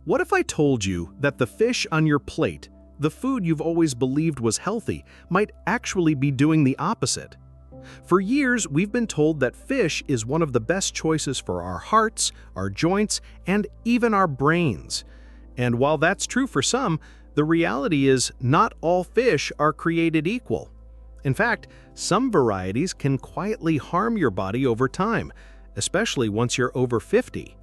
What if I told you that the fish on your plate, the food you've always believed was healthy, might actually be doing the opposite? For years, we've been told that fish is one of the best choices for our hearts, our joints, and even our brains. And while that's true for some, the reality is not all fish are created equal. In fact, some varieties can quietly harm your body over time, especially once you're over 50.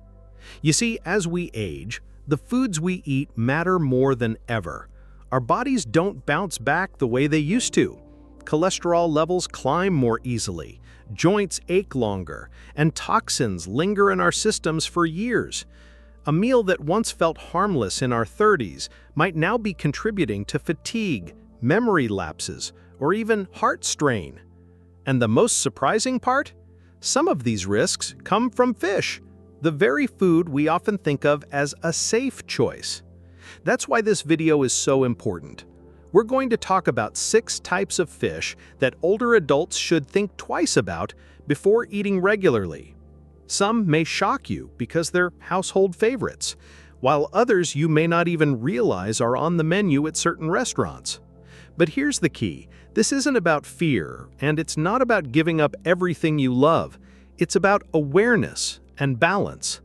You see, as we age, the foods we eat matter more than ever. Our bodies don't bounce back the way they used to. Cholesterol levels climb more easily, joints ache longer, and toxins linger in our systems for years. A meal that once felt harmless in our 30s might now be contributing to fatigue, memory lapses, or even heart strain. And the most surprising part? Some of these risks come from fish, the very food we often think of as a safe choice. That's why this video is so important. We're going to talk about 6 types of fish that older adults should think twice about before eating regularly. Some may shock you because they're household favorites, while others you may not even realize are on the menu at certain restaurants. But here's the key. This isn't about fear, and it's not about giving up everything you love. It's about awareness and balance.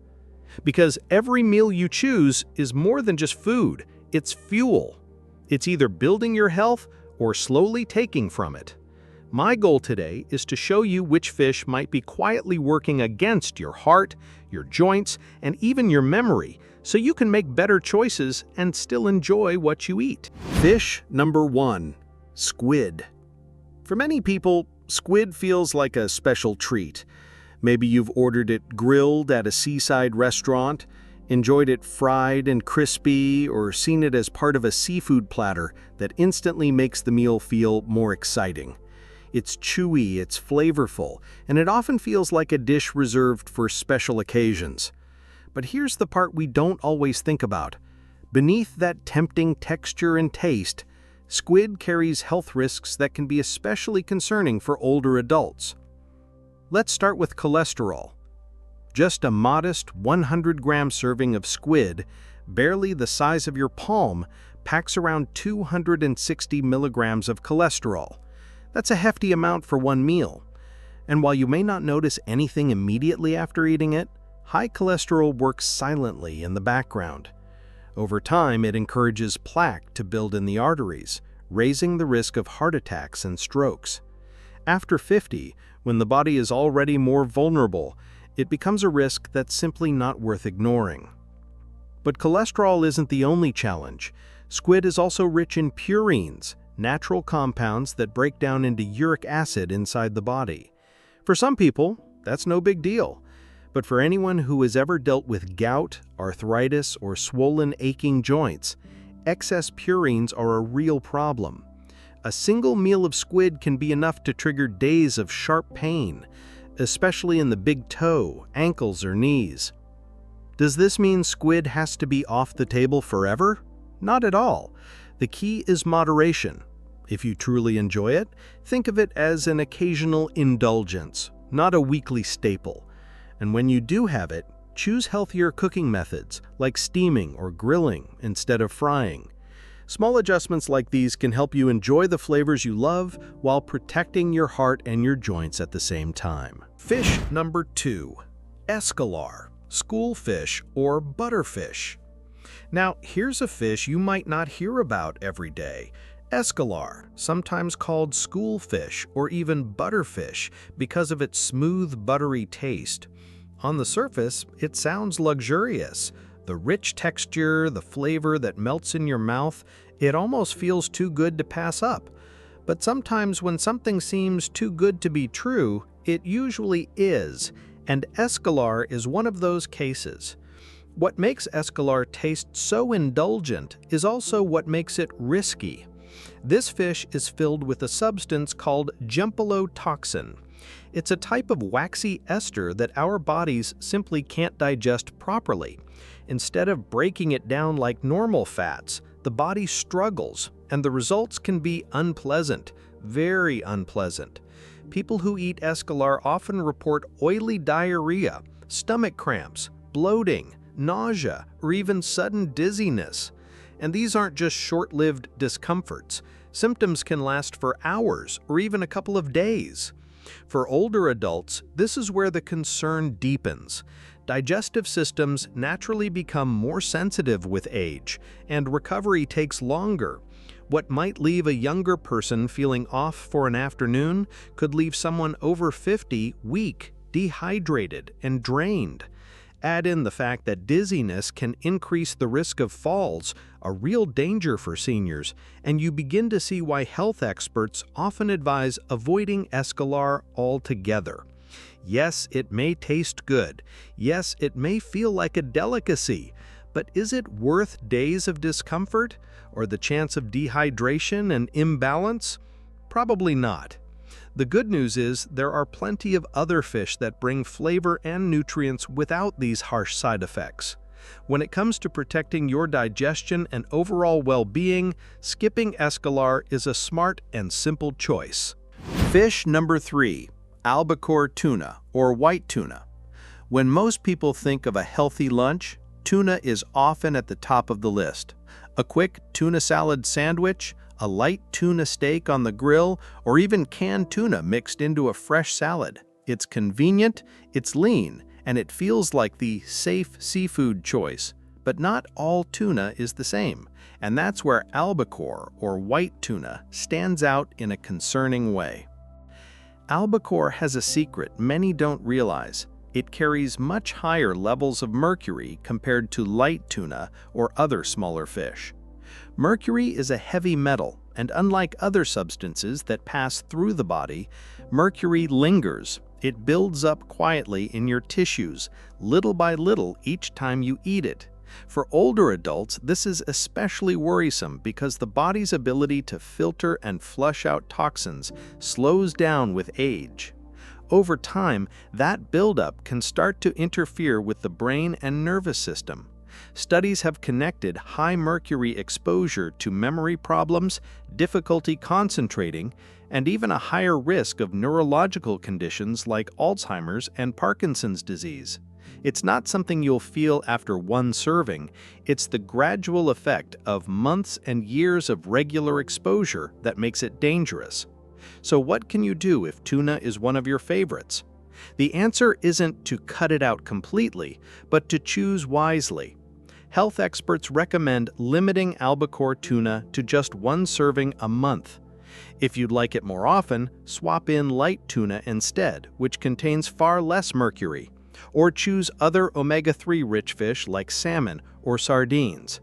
Because every meal you choose is more than just food, it's fuel. It's either building your health or slowly taking from it. My goal today is to show you which fish might be quietly working against your heart, your joints, and even your memory, so you can make better choices and still enjoy what you eat. Fish number 1, squid. For many people, squid feels like a special treat. Maybe you've ordered it grilled at a seaside restaurant, enjoyed it fried and crispy, or seen it as part of a seafood platter that instantly makes the meal feel more exciting. It's chewy, it's flavorful, and it often feels like a dish reserved for special occasions. But here's the part we don't always think about. Beneath that tempting texture and taste, squid carries health risks that can be especially concerning for older adults. Let's start with cholesterol. Just a modest 100-gram serving of squid, barely the size of your palm, packs around 260 milligrams of cholesterol. That's a hefty amount for one meal. And while you may not notice anything immediately after eating it, high cholesterol works silently in the background. Over time, it encourages plaque to build in the arteries, raising the risk of heart attacks and strokes. After 50, when the body is already more vulnerable, it becomes a risk that's simply not worth ignoring. But cholesterol isn't the only challenge. Squid is also rich in purines, natural compounds that break down into uric acid inside the body. For some people, that's no big deal. But for anyone who has ever dealt with gout, arthritis, or swollen, aching joints, excess purines are a real problem. A single meal of squid can be enough to trigger days of sharp pain, especially in the big toe, ankles, or knees. Does this mean squid has to be off the table forever? Not at all. The key is moderation. If you truly enjoy it, think of it as an occasional indulgence, not a weekly staple. And when you do have it, choose healthier cooking methods, like steaming or grilling instead of frying. Small adjustments like these can help you enjoy the flavors you love while protecting your heart and your joints at the same time. Fish number 2, escolar, schoolfish or butterfish. Now, here's a fish you might not hear about every day. Escolar, sometimes called schoolfish or even butterfish because of its smooth, buttery taste. On the surface, it sounds luxurious. The rich texture, the flavor that melts in your mouth, it almost feels too good to pass up. But sometimes when something seems too good to be true, it usually is, and escolar is one of those cases. What makes escolar taste so indulgent is also what makes it risky. This fish is filled with a substance called toxin. It's a type of waxy ester that our bodies simply can't digest properly. Instead of breaking it down like normal fats, the body struggles, and the results can be unpleasant, very unpleasant. People who eat escolar often report oily diarrhea, stomach cramps, bloating, nausea, or even sudden dizziness. And these aren't just short-lived discomforts. Symptoms can last for hours or even a couple of days. For older adults, this is where the concern deepens. Digestive systems naturally become more sensitive with age, and recovery takes longer. What might leave a younger person feeling off for an afternoon could leave someone over 50 weak, dehydrated, and drained. Add in the fact that dizziness can increase the risk of falls, a real danger for seniors, and you begin to see why health experts often advise avoiding escolar altogether. Yes, it may taste good. Yes, it may feel like a delicacy. But is it worth days of discomfort or the chance of dehydration and imbalance? Probably not. The good news is there are plenty of other fish that bring flavor and nutrients without these harsh side effects. When it comes to protecting your digestion and overall well-being, skipping escolar is a smart and simple choice. Fish number 3, albacore tuna or white tuna. When most people think of a healthy lunch, tuna is often at the top of the list. A quick tuna salad sandwich, a light tuna steak on the grill, or even canned tuna mixed into a fresh salad. It's convenient, it's lean, and it feels like the safe seafood choice. But not all tuna is the same, and that's where albacore or white tuna stands out in a concerning way. Albacore has a secret many don't realize. It carries much higher levels of mercury compared to light tuna or other smaller fish. Mercury is a heavy metal, and unlike other substances that pass through the body, mercury lingers. It builds up quietly in your tissues, little by little each time you eat it. For older adults, this is especially worrisome because the body's ability to filter and flush out toxins slows down with age. Over time, that buildup can start to interfere with the brain and nervous system. Studies have connected high mercury exposure to memory problems, difficulty concentrating, and even a higher risk of neurological conditions like Alzheimer's and Parkinson's disease. It's not something you'll feel after one serving, it's the gradual effect of months and years of regular exposure that makes it dangerous. So what can you do if tuna is one of your favorites? The answer isn't to cut it out completely, but to choose wisely. Health experts recommend limiting albacore tuna to just one serving a month. If you'd like it more often, swap in light tuna instead, which contains far less mercury, or choose other omega-3 rich fish like salmon or sardines.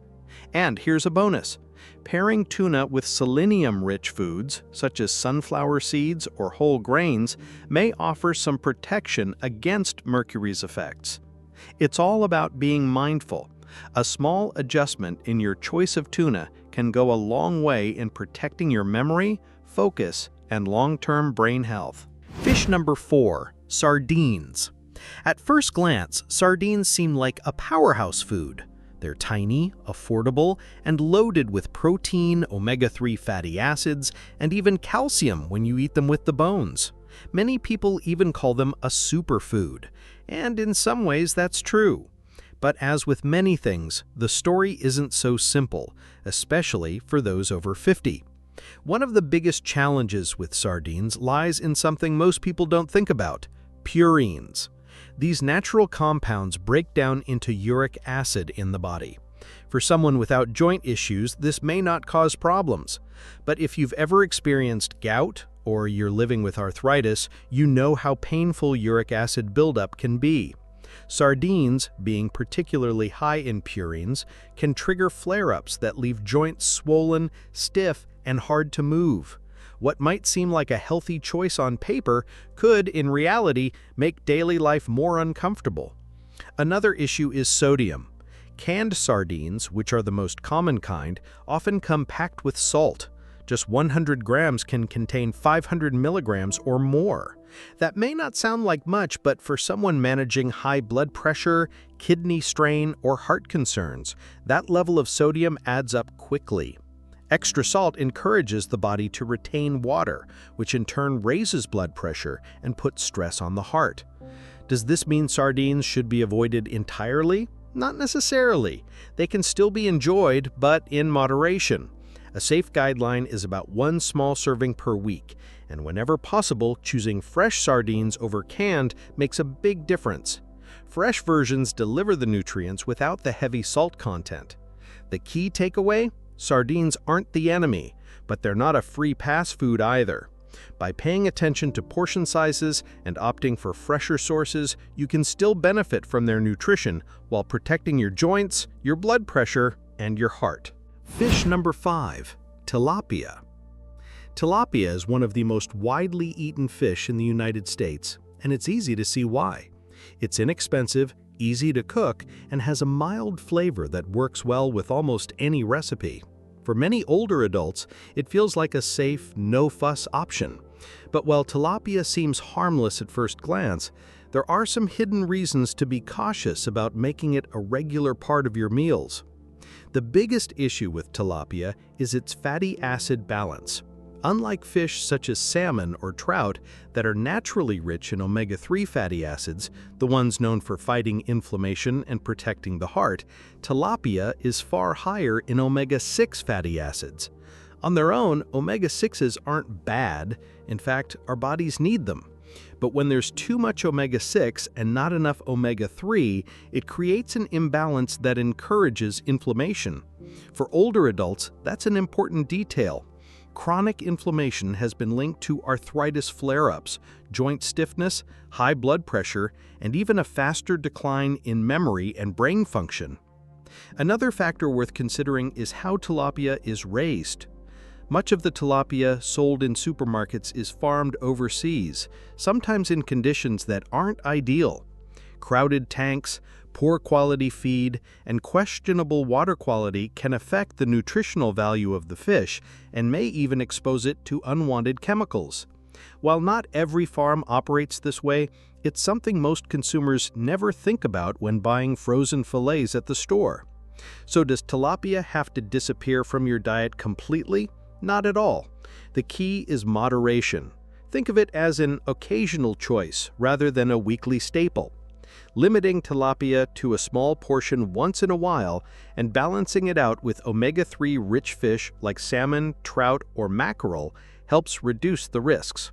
And here's a bonus. Pairing tuna with selenium-rich foods, such as sunflower seeds or whole grains, may offer some protection against mercury's effects. It's all about being mindful. A small adjustment in your choice of tuna can go a long way in protecting your memory, focus, and long-term brain health. Fish number 4, sardines. At first glance, sardines seem like a powerhouse food. They're tiny, affordable, and loaded with protein, omega-3 fatty acids, and even calcium when you eat them with the bones. Many people even call them a superfood, and in some ways that's true. But as with many things, the story isn't so simple, especially for those over 50. One of the biggest challenges with sardines lies in something most people don't think about: purines. These natural compounds break down into uric acid in the body. For someone without joint issues, this may not cause problems. But if you've ever experienced gout or you're living with arthritis, you know how painful uric acid buildup can be. Sardines, being particularly high in purines, can trigger flare-ups that leave joints swollen, stiff, and hard to move. What might seem like a healthy choice on paper could, in reality, make daily life more uncomfortable. Another issue is sodium. Canned sardines, which are the most common kind, often come packed with salt. Just 100 grams can contain 500 milligrams or more. That may not sound like much, but for someone managing high blood pressure, kidney strain, or heart concerns, that level of sodium adds up quickly. Extra salt encourages the body to retain water, which in turn raises blood pressure and puts stress on the heart. Does this mean sardines should be avoided entirely? Not necessarily. They can still be enjoyed, but in moderation. A safe guideline is about 1 small serving per week, and whenever possible, choosing fresh sardines over canned makes a big difference. Fresh versions deliver the nutrients without the heavy salt content. The key takeaway? Sardines aren't the enemy, but they're not a free pass food either. By paying attention to portion sizes and opting for fresher sources, you can still benefit from their nutrition while protecting your joints, your blood pressure, and your heart. Fish number 5, tilapia. Tilapia is one of the most widely eaten fish in the United States, and it's easy to see why. It's inexpensive, easy to cook, and has a mild flavor that works well with almost any recipe. For many older adults, it feels like a safe, no-fuss option. But while tilapia seems harmless at first glance, there are some hidden reasons to be cautious about making it a regular part of your meals. The biggest issue with tilapia is its fatty acid balance. Unlike fish such as salmon or trout that are naturally rich in omega-3 fatty acids, the ones known for fighting inflammation and protecting the heart, tilapia is far higher in omega-6 fatty acids. On their own, omega-6s aren't bad. In fact, our bodies need them. But when there's too much omega-6 and not enough omega-3, it creates an imbalance that encourages inflammation. For older adults, that's an important detail. Chronic inflammation has been linked to arthritis flare-ups, joint stiffness, high blood pressure, and even a faster decline in memory and brain function. Another factor worth considering is how tilapia is raised. Much of the tilapia sold in supermarkets is farmed overseas, sometimes in conditions that aren't ideal. Crowded tanks, poor quality feed, and questionable water quality can affect the nutritional value of the fish and may even expose it to unwanted chemicals. While not every farm operates this way, it's something most consumers never think about when buying frozen fillets at the store. So does tilapia have to disappear from your diet completely? Not at all. The key is moderation. Think of it as an occasional choice rather than a weekly staple. Limiting tilapia to a small portion once in a while and balancing it out with omega-3 rich fish like salmon, trout, or mackerel helps reduce the risks.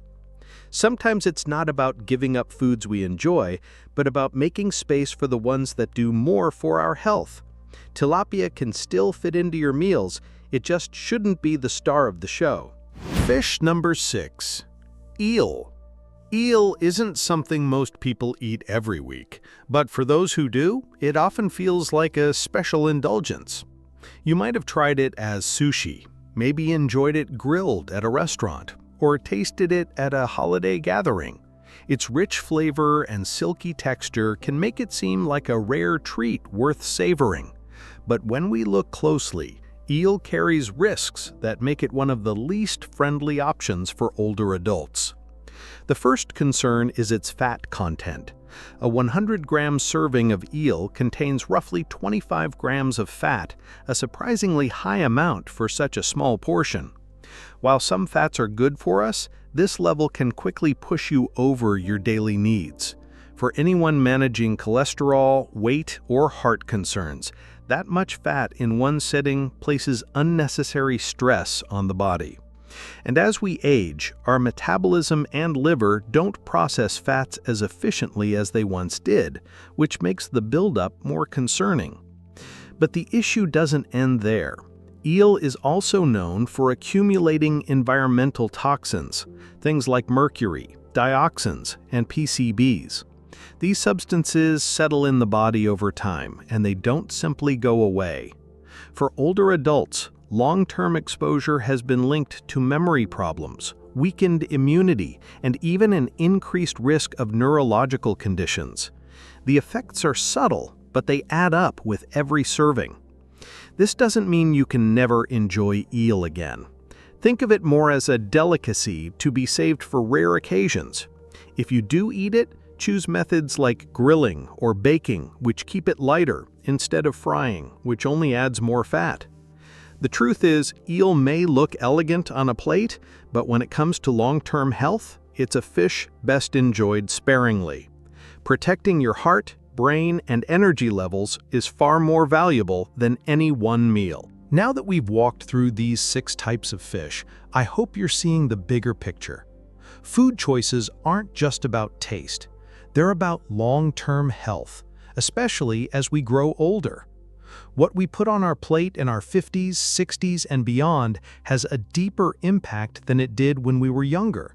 Sometimes it's not about giving up foods we enjoy, but about making space for the ones that do more for our health. Tilapia can still fit into your meals, it just shouldn't be the star of the show. Fish number 6, eel. Eel isn't something most people eat every week, but for those who do, it often feels like a special indulgence. You might have tried it as sushi, maybe enjoyed it grilled at a restaurant, or tasted it at a holiday gathering. Its rich flavor and silky texture can make it seem like a rare treat worth savoring. But when we look closely, eel carries risks that make it one of the least friendly options for older adults. The first concern is its fat content. A 100-gram serving of eel contains roughly 25 grams of fat, a surprisingly high amount for such a small portion. While some fats are good for us, this level can quickly push you over your daily needs. For anyone managing cholesterol, weight, or heart concerns, that much fat in one sitting places unnecessary stress on the body. And as we age, our metabolism and liver don't process fats as efficiently as they once did, which makes the buildup more concerning. But the issue doesn't end there. Eel is also known for accumulating environmental toxins, things like mercury, dioxins, and PCBs. These substances settle in the body over time, and they don't simply go away. For older adults, long-term exposure has been linked to memory problems, weakened immunity, and even an increased risk of neurological conditions. The effects are subtle, but they add up with every serving. This doesn't mean you can never enjoy eel again. Think of it more as a delicacy to be saved for rare occasions. If you do eat it, choose methods like grilling or baking, which keep it lighter, instead of frying, which only adds more fat. The truth is, eel may look elegant on a plate, but when it comes to long-term health, it's a fish best enjoyed sparingly. Protecting your heart, brain, and energy levels is far more valuable than any one meal. Now that we've walked through these 6 types of fish, I hope you're seeing the bigger picture. Food choices aren't just about taste. They're about long-term health, especially as we grow older. What we put on our plate in our 50s, 60s, and beyond has a deeper impact than it did when we were younger.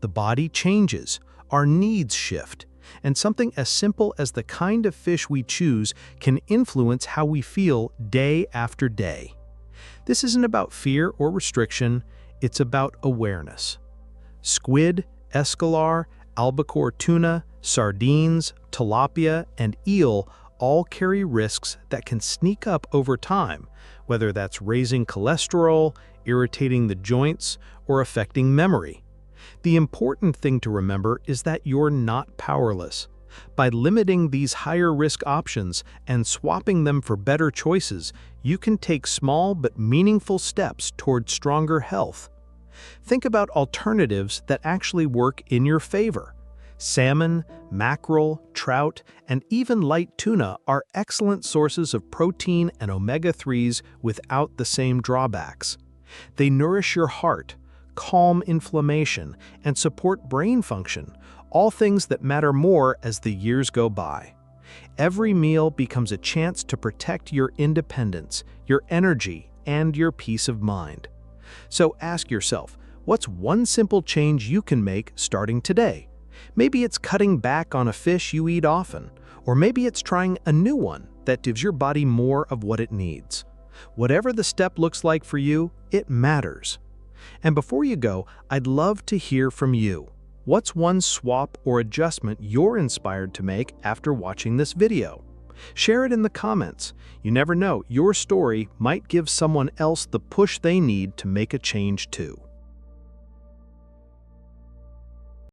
The body changes, our needs shift, and something as simple as the kind of fish we choose can influence how we feel day after day. This isn't about fear or restriction, it's about awareness. Squid, escolar, albacore tuna, sardines, tilapia, and eel all carry risks that can sneak up over time, whether that's raising cholesterol, irritating the joints, or affecting memory. The important thing to remember is that you're not powerless. By limiting these higher-risk options and swapping them for better choices, you can take small but meaningful steps toward stronger health. Think about alternatives that actually work in your favor. Salmon, mackerel, trout, and even light tuna are excellent sources of protein and omega-3s without the same drawbacks. They nourish your heart, calm inflammation, and support brain function, all things that matter more as the years go by. Every meal becomes a chance to protect your independence, your energy, and your peace of mind. So ask yourself, what's one simple change you can make starting today? Maybe it's cutting back on a fish you eat often, or maybe it's trying a new one that gives your body more of what it needs. Whatever the step looks like for you, it matters. And before you go, I'd love to hear from you. What's one swap or adjustment you're inspired to make after watching this video? Share it in the comments. You never know, your story might give someone else the push they need to make a change too.